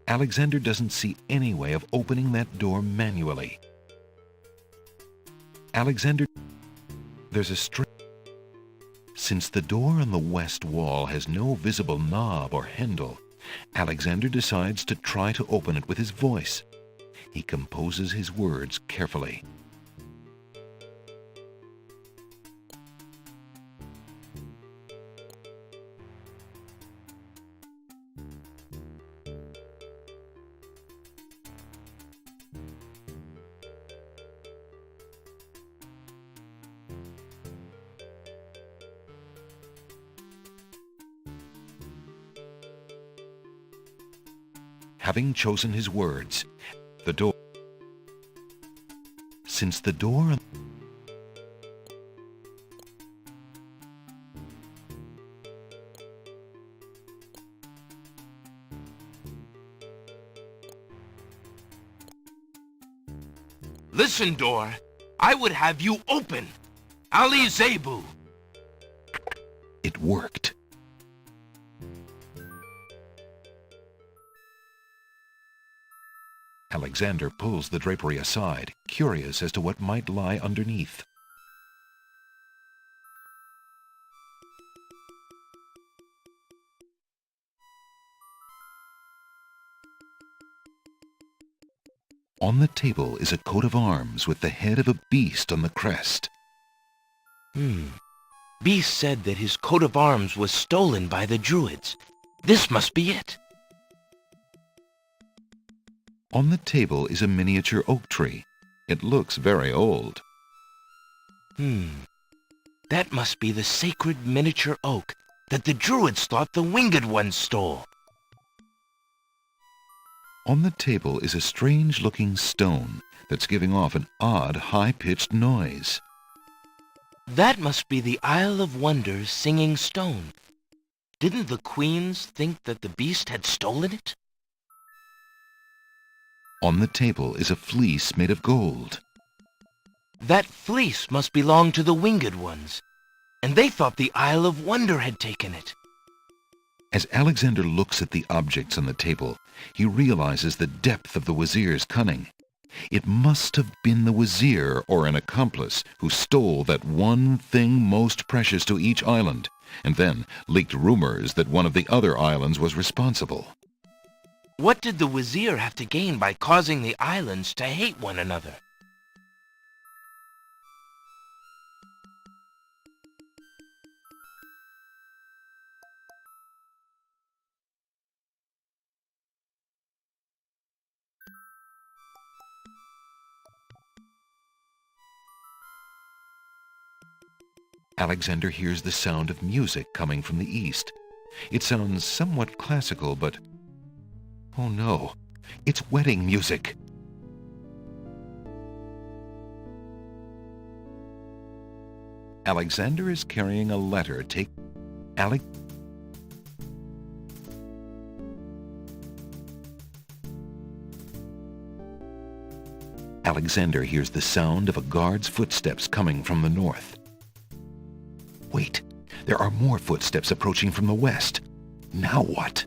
Alexander doesn't see any way of opening that door manually. There's a string. Since the door on the west wall has no visible knob or handle, Alexander decides to try to open it with his voice. He composes his words carefully. Having chosen his words, since the door Listen, door. I would have you open. Ali Zebu. It worked. Alexander pulls the drapery aside, curious as to what might lie underneath. On the table is a coat of arms with the head of a beast on the crest. Beast said that his coat of arms was stolen by the Druids. This must be it. On the table is a miniature oak tree. It looks very old. That must be the sacred miniature oak that the Druids thought the winged ones stole. On the table is a strange-looking stone that's giving off an odd, high-pitched noise. That must be the Isle of Wonders singing stone. Didn't the queens think that the beast had stolen it? On the table is a fleece made of gold. That fleece must belong to the winged ones, and they thought the Isle of Wonder had taken it. As Alexander looks at the objects on the table, he realizes the depth of the Wazir's cunning. It must have been the Wazir or an accomplice who stole that one thing most precious to each island, and then leaked rumors that one of the other islands was responsible. What did the Wazir have to gain by causing the islands to hate one another? Alexander hears the sound of music coming from the east. It sounds somewhat classical, but oh no, it's wedding music. Alexander is carrying a letter. Alexander hears the sound of a guard's footsteps coming from the north. Wait, there are more footsteps approaching from the west. Now what?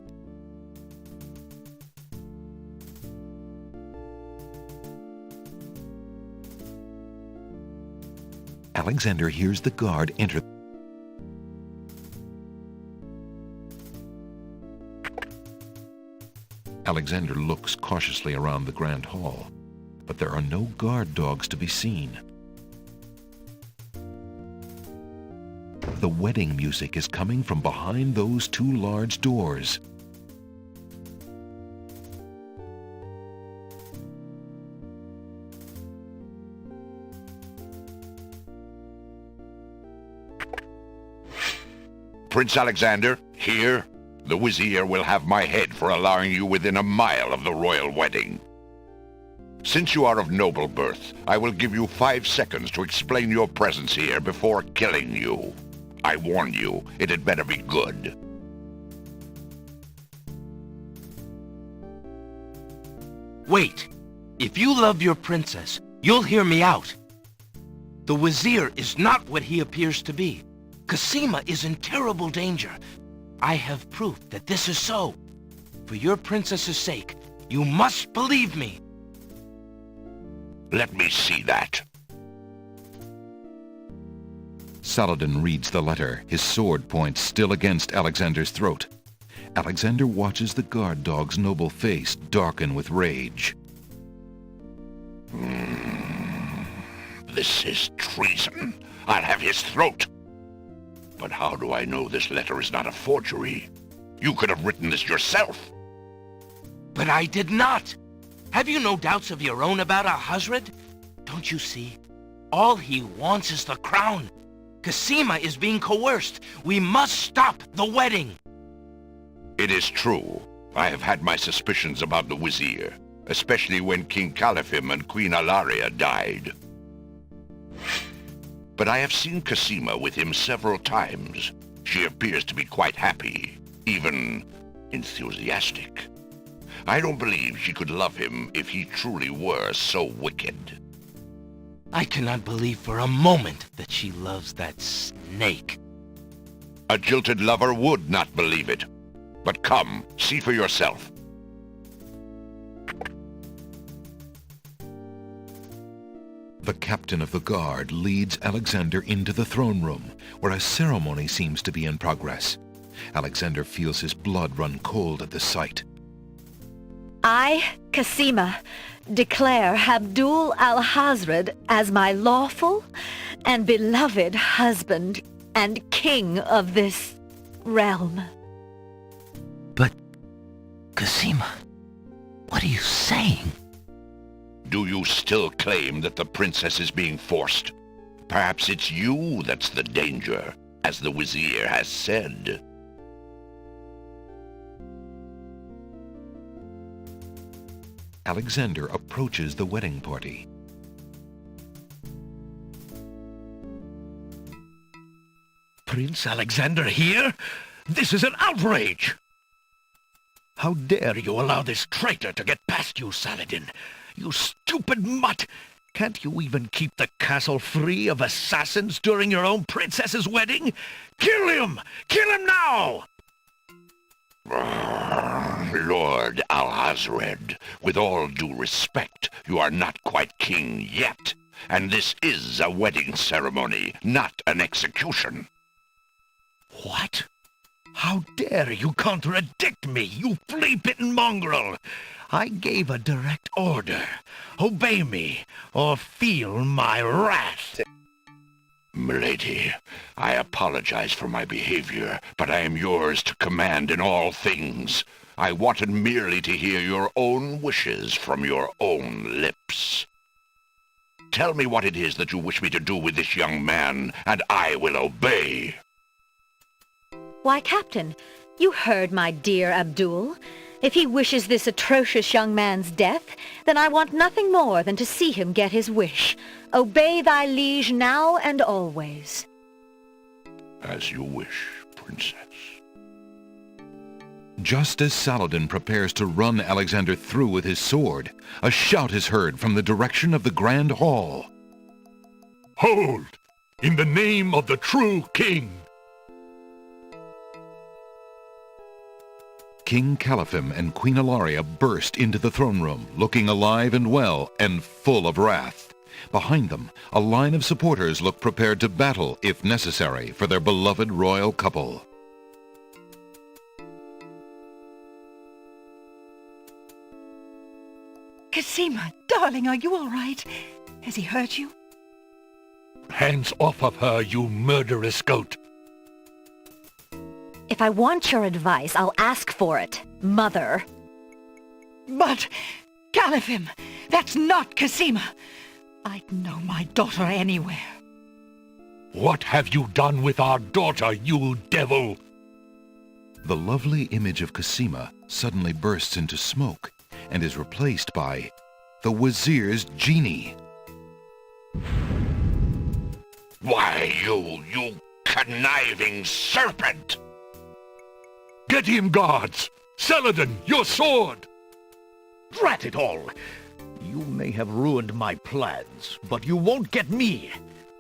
Alexander hears the guard enter. Alexander looks cautiously around the grand hall, but there are no guard dogs to be seen. The wedding music is coming from behind those two large doors. Prince Alexander, here, the Wazir will have my head for allowing you within a mile of the royal wedding. Since you are of noble birth, I will give you 5 seconds to explain your presence here before killing you. I warn you, it had better be good. Wait. If you love your princess, you'll hear me out. The Wazir is not what he appears to be. Cosima is in terrible danger. I have proof that this is so. For your princess's sake, You must believe me. Let me see that. Saladin reads the letter, his sword point still against Alexander's throat. Alexander watches the guard dog's noble face darken with rage. This is treason. I'll have his throat. But how do I know this letter is not a forgery? You could have written this yourself. But I did not. Have you no doubts of your own about our Hazred? Don't you see? All he wants is the crown. Cassima is being coerced. We must stop the wedding. It is true. I have had my suspicions about the Wazir, especially when King Califim and Queen Alaria died. But I have seen Cassima with him several times. She appears to be quite happy, even enthusiastic. I don't believe she could love him if he truly were so wicked. I cannot believe for a moment that she loves that snake. A jilted lover would not believe it. But come, see for yourself. The captain of the guard leads Alexander into the throne room, where a ceremony seems to be in progress. Alexander feels his blood run cold at the sight. I, Cassima, declare Abdul al-Hazred as my lawful and beloved husband and king of this realm. But, Cassima, what are you saying? Do you still claim that the princess is being forced? Perhaps it's you that's the danger, as the Wazir has said. Alexander approaches the wedding party. Prince Alexander here? This is an outrage! How dare you allow this traitor to get past you, Saladin? You stupid mutt! Can't you even keep the castle free of assassins during your own princess's wedding? Kill him! Kill him now! Lord Al-Hazred, with all due respect, you are not quite king yet. And this is a wedding ceremony, not an execution. What? How dare you contradict me, you flea-bitten mongrel! I gave a direct order. Obey me, or feel my wrath. Milady, I apologize for my behavior, but I am yours to command in all things. I wanted merely to hear your own wishes from your own lips. Tell me what it is that you wish me to do with this young man, and I will obey. Why, Captain, you heard my dear Abdul. If he wishes this atrocious young man's death, then I want nothing more than to see him get his wish. Obey thy liege now and always. As you wish, princess. Just as Saladin prepares to run Alexander through with his sword, a shout is heard from the direction of the Grand Hall. Hold! In the name of the true king! King Califim and Queen Alaria burst into the throne room, looking alive and well and full of wrath. Behind them, a line of supporters look prepared to battle, if necessary, for their beloved royal couple. Cassima, darling, are you all right? Has he hurt you? Hands off of her, you murderous goat! If I want your advice, I'll ask for it, Mother. But, Califim, that's not Cassima. I'd know my daughter anywhere. What have you done with our daughter, you devil? The lovely image of Cassima suddenly bursts into smoke and is replaced by the Wazir's genie. Why, you conniving serpent! Get him, guards! Saladin, your sword! Drat it all! You may have ruined my plans, but you won't get me,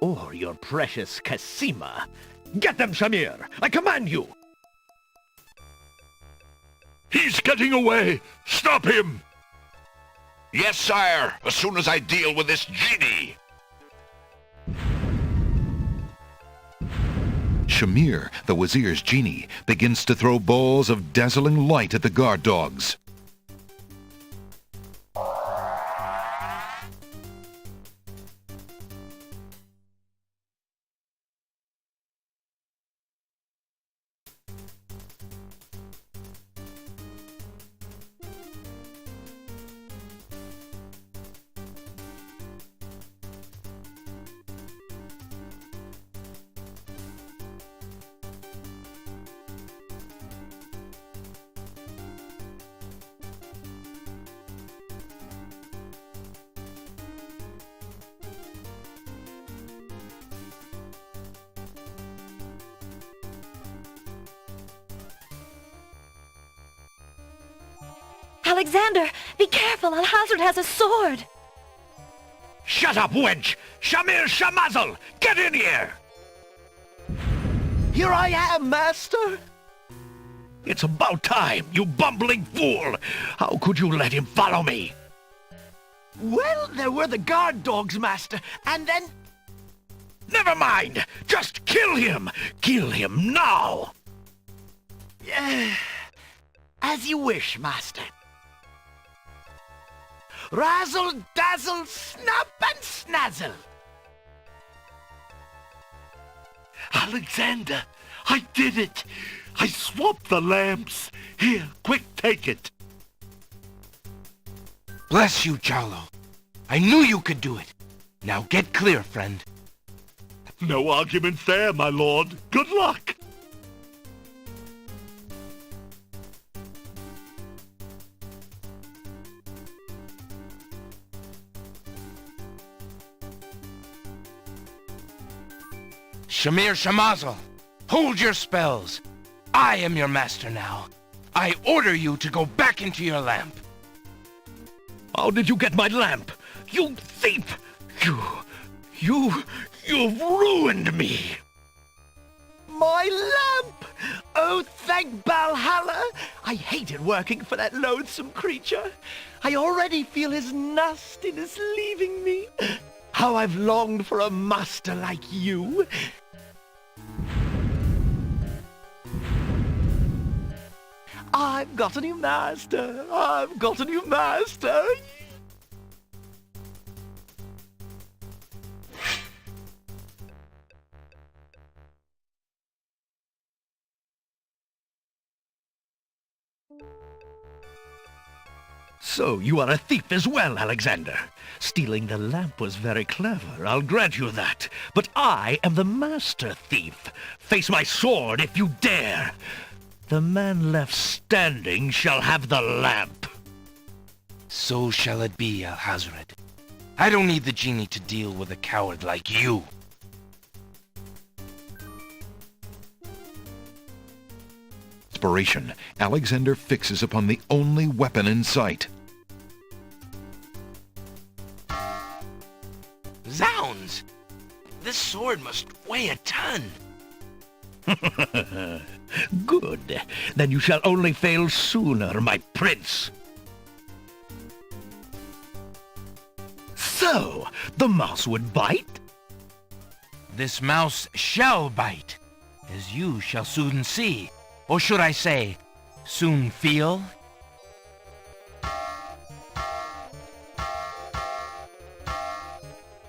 or your precious Cassima. Get them, Shamir! I command you! He's getting away! Stop him! Yes, sire, as soon as I deal with this genie. Shamir, the Wazir's genie, begins to throw balls of dazzling light at the guard dogs. Alexander, be careful. Al-Hazred has a sword. Shut up, wench! Shamir Shamazel! Get in here! Here I am, master. It's about time, you bumbling fool! How could you let him follow me? Well, there were the guard dogs, master, and then... Never mind! Just kill him! Kill him now! As you wish, master. Razzle, dazzle, snap and snazzle. Alexander, I did it! I swapped the lamps. Here, quick, take it. Bless you, Jalo. I knew you could do it. Now get clear, friend. No argument there, my lord. Good luck. Shamir Shamazel, hold your spells. I am your master now. I order you to go back into your lamp. How did you get my lamp? You thief! You've ruined me! My lamp! Oh, thank Valhalla! I hated working for that loathsome creature. I already feel his nastiness leaving me. How I've longed for a master like you. I've got a new master. I've got a new master. So you are a thief as well, Alexander. Stealing the lamp was very clever, I'll grant you that. But I am the master thief. Face my sword if you dare. The man left standing shall have the lamp. So shall it be, Al-Hazred. I don't need the genie to deal with a coward like you. Inspiration, Alexander fixes upon the only weapon in sight. Zounds! This sword must weigh a ton. Good. Then you shall only fail sooner, my prince. So, the mouse would bite? This mouse shall bite, as you shall soon see. Or should I say, soon feel?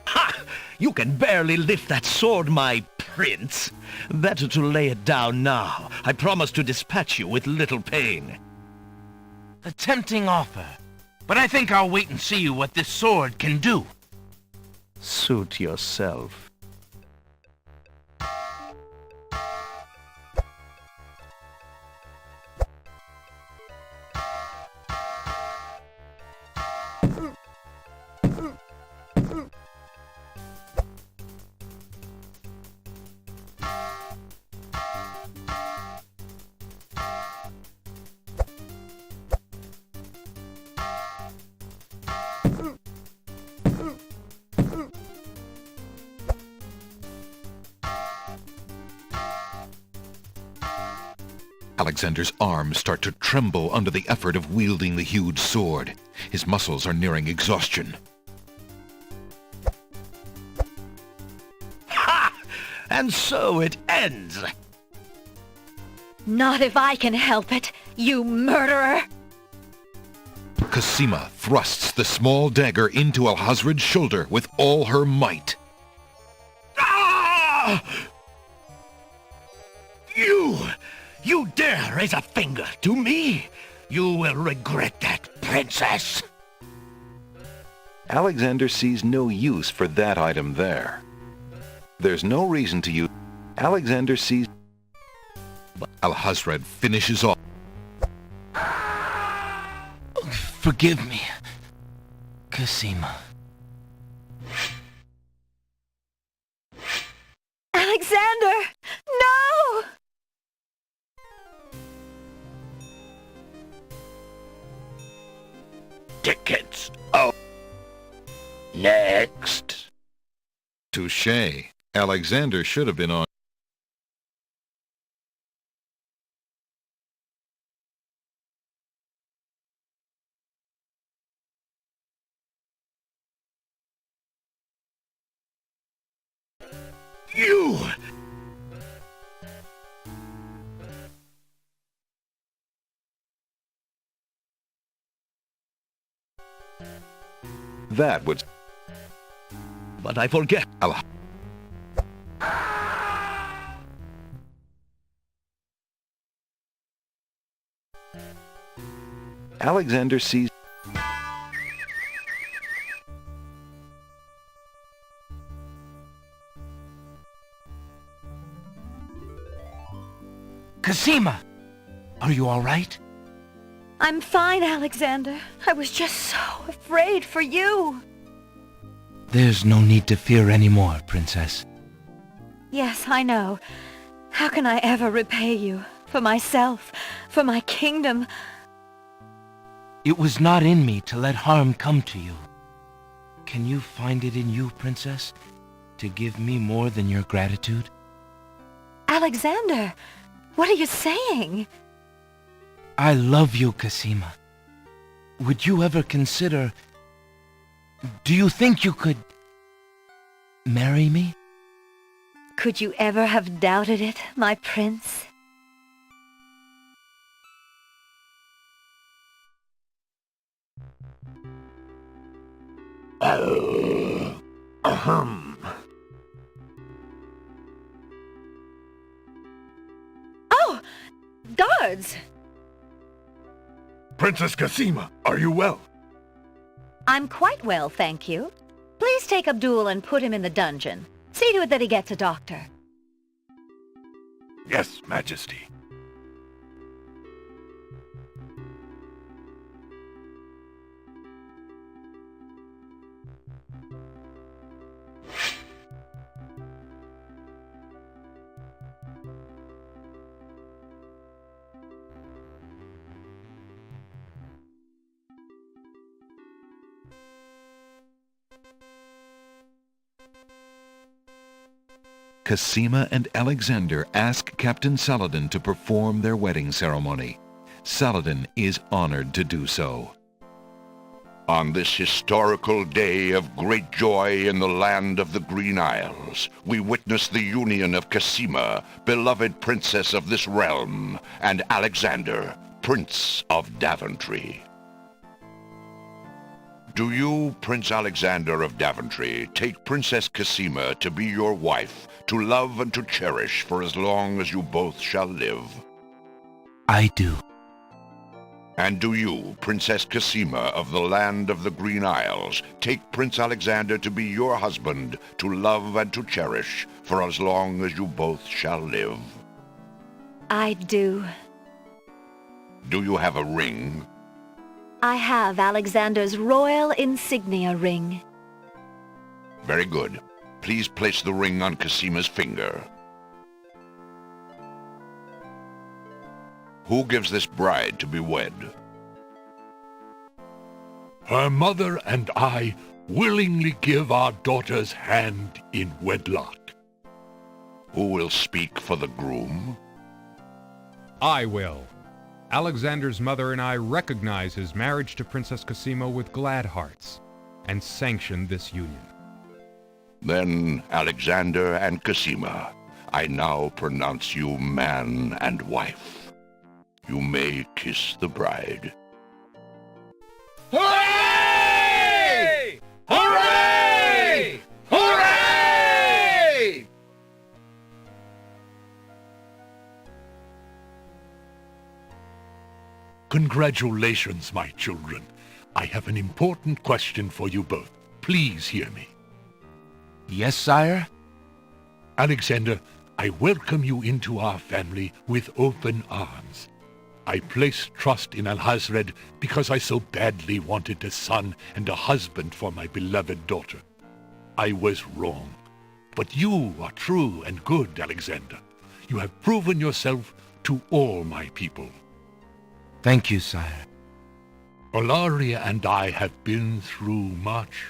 Ha! You can barely lift that sword, my prince. Better to lay it down now. I promise to dispatch you with little pain. A tempting offer, but I think I'll wait and see what this sword can do. Suit yourself. Alexander's arms start to tremble under the effort of wielding the huge sword. His muscles are nearing exhaustion. Ha! And so it ends. Not if I can help it, you murderer! Cosima thrusts the small dagger into Alhazred's shoulder with all her might. Ah! You dare raise a finger to me? You will regret that, princess. Alexander sees no use for that item there. There's no reason to use... Alexander sees... Alhazred finishes off. Forgive me, Cosima. Alexander! No! Tickets. Oh. Next. Touché. Alexander should have been on... You! That would... But I forget. Alexander sees... Cosima! Are you all right? I'm fine, Alexander. I was just so afraid for you. There's no need to fear anymore, Princess. Yes, I know. How can I ever repay you? For myself, for my kingdom. It was not in me to let harm come to you. Can you find it in you, Princess, to give me more than your gratitude? Alexander, what are you saying? I love you, Cosima. Would you ever consider... Do you think you could... marry me? Could you ever have doubted it, my prince? Oh! Guards! Princess Cosima, are you well? I'm quite well, thank you. Please take Abdul and put him in the dungeon. See to it that he gets a doctor. Yes, Majesty. Cosima and Alexander ask Captain Saladin to perform their wedding ceremony. Saladin is honored to do so. On this historical day of great joy in the land of the Green Isles, we witness the union of Cosima, beloved princess of this realm, and Alexander, Prince of Daventry. Do you, Prince Alexander of Daventry, take Princess Cosima to be your wife, to love and to cherish for as long as you both shall live? I do. And do you, Princess Cosima of the land of the Green Isles, take Prince Alexander to be your husband, to love and to cherish for as long as you both shall live? I do. Do you have a ring? I have Alexander's royal insignia ring. Very good. Please place the ring on Cosima's finger. Who gives this bride to be wed? Her mother and I willingly give our daughter's hand in wedlock. Who will speak for the groom? I will. Alexander's mother and I recognize his marriage to Princess Cosima with glad hearts, and sanction this union. Then, Alexander and Cosima, I now pronounce you man and wife. You may kiss the bride. Hooray! Hooray! Hooray! Congratulations, my children. I have an important question for you both. Please hear me. Yes, sire? Alexander, I welcome you into our family with open arms. I place trust in Alhazred because I so badly wanted a son and a husband for my beloved daughter. I was wrong. But you are true and good, Alexander. You have proven yourself to all my people. Thank you, sire. Olaria and I have been through much.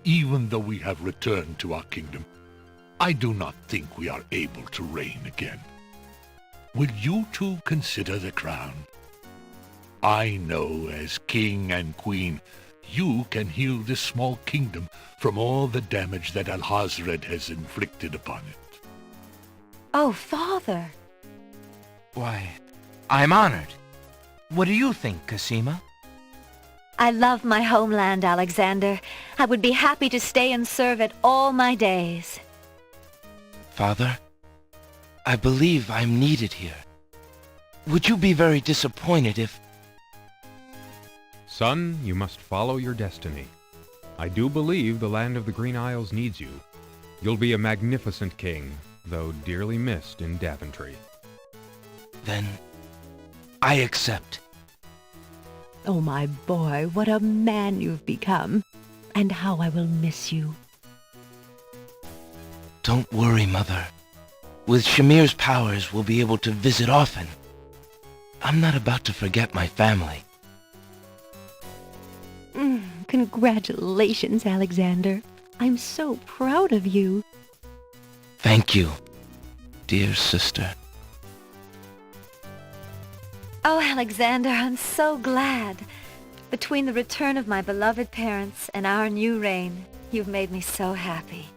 Even though we have returned to our kingdom, I do not think we are able to reign again. Will you two consider the crown? I know as king and queen, you can heal this small kingdom from all the damage that Alhazred has inflicted upon it. Oh, Father! Why, I'm honored. What do you think, Cosima? I love my homeland, Alexander. I would be happy to stay and serve it all my days. Father, I believe I'm needed here. Would you be very disappointed if... Son, you must follow your destiny. I do believe the land of the Green Isles needs you. You'll be a magnificent king, though dearly missed in Daventry. Then, I accept. Oh, my boy, what a man you've become. And how I will miss you. Don't worry, Mother. With Shamir's powers, we'll be able to visit often. I'm not about to forget my family. Congratulations, Alexander. I'm so proud of you. Thank you, dear sister. Oh, Alexander, I'm so glad. Between the return of my beloved parents and our new reign, you've made me so happy.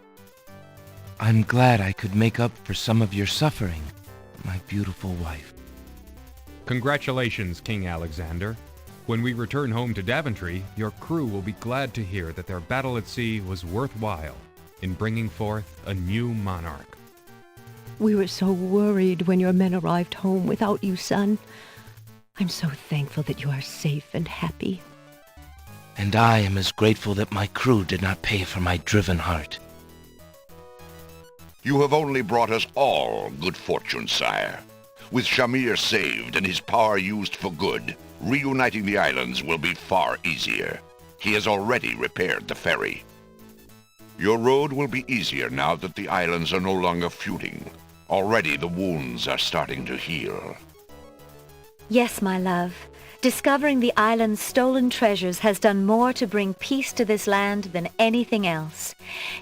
I'm glad I could make up for some of your suffering, my beautiful wife. Congratulations, King Alexander. When we return home to Daventry, your crew will be glad to hear that their battle at sea was worthwhile in bringing forth a new monarch. We were so worried when your men arrived home without you, son. I'm so thankful that you are safe and happy. And I am as grateful that my crew did not pay for my driven heart. You have only brought us all good fortune, sire. With Shamir saved and his power used for good, reuniting the islands will be far easier. He has already repaired the ferry. Your road will be easier now that the islands are no longer feuding. Already the wounds are starting to heal. Yes, my love. Discovering the island's stolen treasures has done more to bring peace to this land than anything else.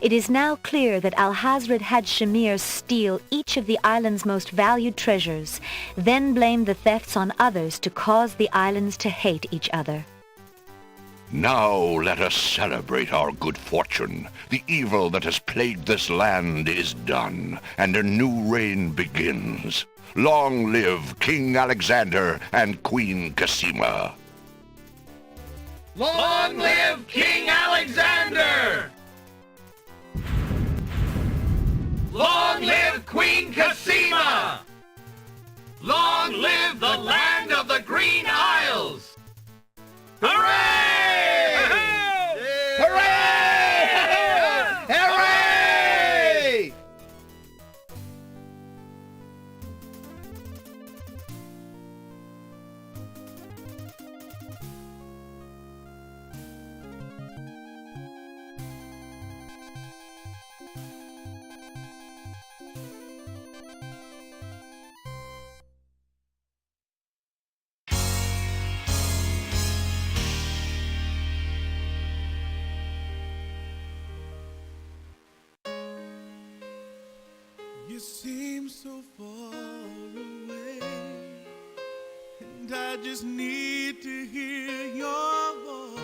It is now clear that Alhazred had Shamir steal each of the island's most valued treasures, then blame the thefts on others to cause the islands to hate each other. Now let us celebrate our good fortune. The evil that has plagued this land is done, and a new reign begins. Long live King Alexander and Queen Cosima. Long live King Alexander! Long live Queen Cosima! Long live the land of the Green Isles! Hooray! Hooray! Hooray! You seem so far away. And I just need to hear your voice.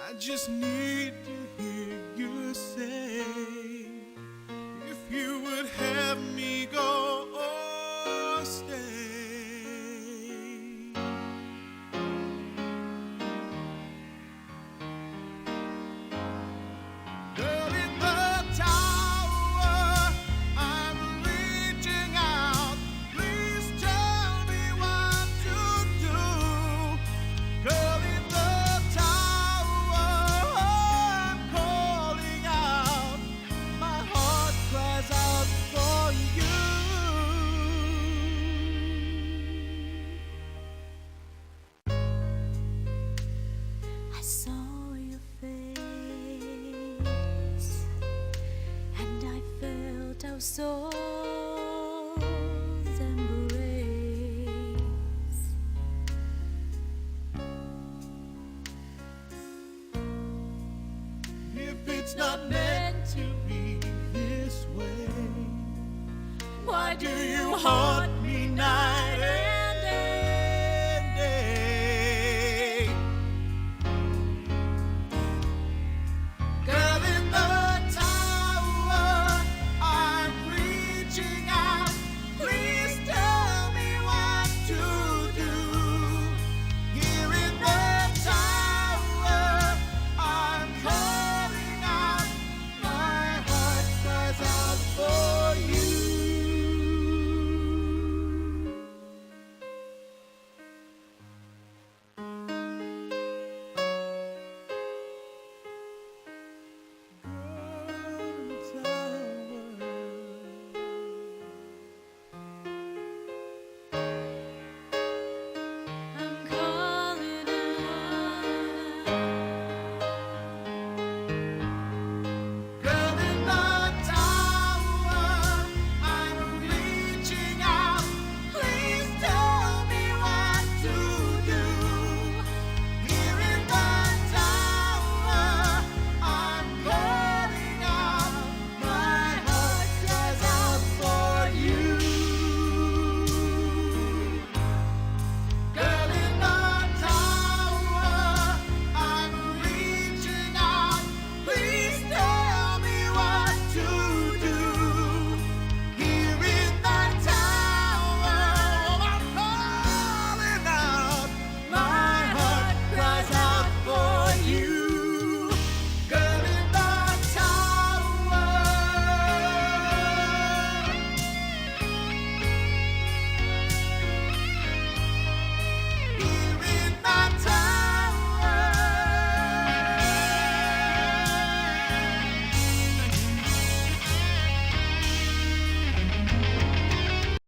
I just need to hear you say, if you would have me go or stay. Girl in the tower, I'm reaching out. Please tell me what to do. Girl in the tower, I'm calling out. My heart cries out for you. I saw your face, and I felt our souls embrace. If it's not meant to be this way, why do you haunt